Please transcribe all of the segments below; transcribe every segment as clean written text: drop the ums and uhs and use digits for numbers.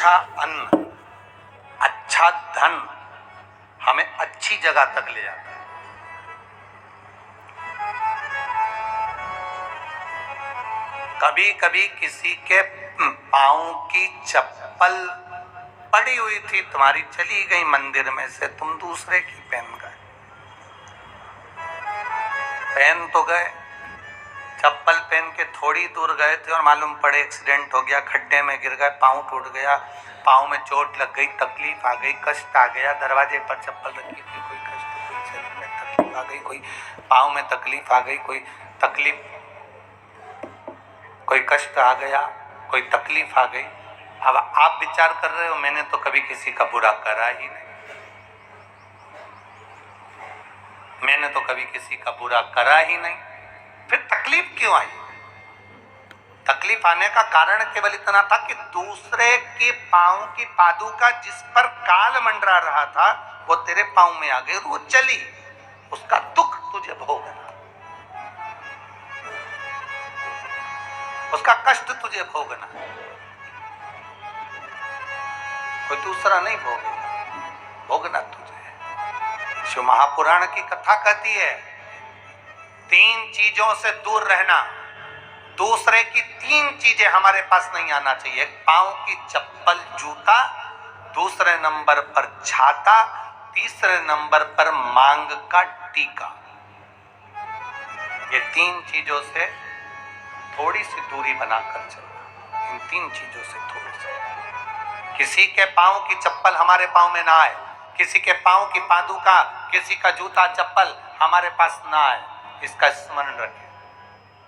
अच्छा अन्न, अच्छा धन हमें अच्छी जगह तक ले जाता है। कभी कभी किसी के पाँव की चप्पल पड़ी हुई थी, तुम्हारी चली गई मंदिर में से, तुम दूसरे की पहन गए। पहन तो गए, चप्पल पहन के थोड़ी दूर गए थे और मालूम पड़े एक्सीडेंट हो गया, खड्डे में गिर गए, पाँव टूट गया, पाँव में चोट लग गई, तकलीफ आ गई, कष्ट आ गया। दरवाजे पर चप्पल रखी थी, कोई कष्ट, कोई शरीर में तकलीफ आ गई, कोई पाँव में तकलीफ आ गई, कोई कष्ट आ गया, कोई तकलीफ आ गई। अब आप विचार कर रहे हो मैंने तो कभी किसी का बुरा करा ही नहीं, मैंने तो कभी किसी का बुरा करा ही नहीं, फिर तकलीफ क्यों आई? तकलीफ आने का कारण केवल इतना था कि दूसरे के पांव की पादुका जिस पर काल मंडरा रहा था वो तेरे पांव में आ गई, वो चली, उसका दुख तुझे भोगना, उसका कष्ट तुझे भोगना, कोई दूसरा नहीं भोगेगा, भोगना तुझे। शिव महापुराण की कथा कहती है 3 चीजों से दूर रहना, दूसरे की 3 चीजें हमारे पास नहीं आना चाहिए। पांव की चप्पल, जूता, दूसरे नंबर पर छाता, तीसरे नंबर पर मांग का टीका। ये 3 चीजों से थोड़ी सी दूरी बनाकर चलना, इन 3 चीजों से थोड़ी सी। किसी के पांव की चप्पल हमारे पांव में ना आए, किसी के पांव की पादुका, किसी का जूता चप्पल हमारे पास ना आए, इसका स्मरण रखें।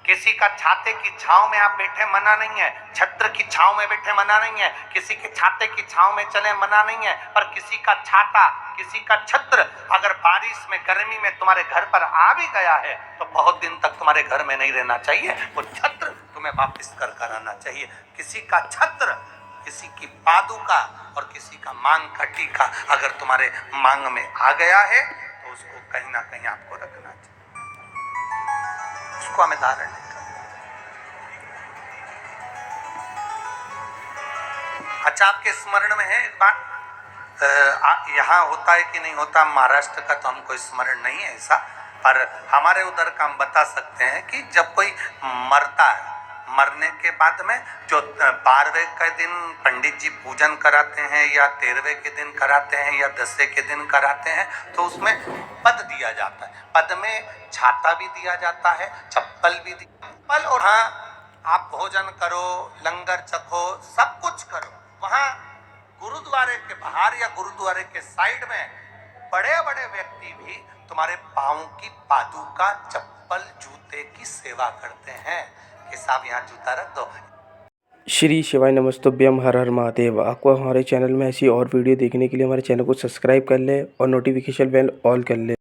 किसी का छाते की छांव में आप बैठे मना नहीं है, छत्र की छांव में बैठे मना नहीं है, किसी के छाते की छांव में चले मना नहीं है, पर किसी का छाता, किसी का छत्र अगर बारिश में, गर्मी में तुम्हारे घर पर आ भी गया है तो बहुत दिन तक तुम्हारे घर में नहीं रहना चाहिए, वो छत्र तुम्हें वापस कर आना चाहिए। किसी का छत्र, किसी की पादुका और किसी का मांग का टीका अगर तुम्हारे मांग में आ गया है तो उसको कहीं ना कहीं आपको रखना चाहिए, उसको हमें धारण नहीं करना। अच्छा, आपके स्मरण में है एक बात, यहाँ होता है कि नहीं होता, महाराष्ट्र का तो हमको स्मरण नहीं है ऐसा, पर हमारे उधर का हम बता सकते हैं कि जब कोई मरता है, मरने के बाद में जो 12वें के दिन पंडित जी पूजन कराते हैं या 13वें के दिन कराते हैं या 10वें के दिन कराते हैं तो उसमें पद दिया जाता है। पद में छाता भी दिया जाता है, चप्पल भी चप्पल, और हाँ आप भोजन करो, लंगर चखो, सब कुछ करो। वहाँ गुरुद्वारे के बाहर या गुरुद्वारे के साइड में बड़े बड़े व्यक्ति भी तुम्हारे पाँव की पादुका, चप्पल, जूते की सेवा करते हैं कि साहब यहाँ जूता रख दो। श्री शिवाय नमस्तुभ्यम, हर हर महादेव। आपको हमारे चैनल में ऐसी और वीडियो देखने के लिए हमारे चैनल को सब्सक्राइब कर ले और नोटिफिकेशन बेल ऑल कर ले।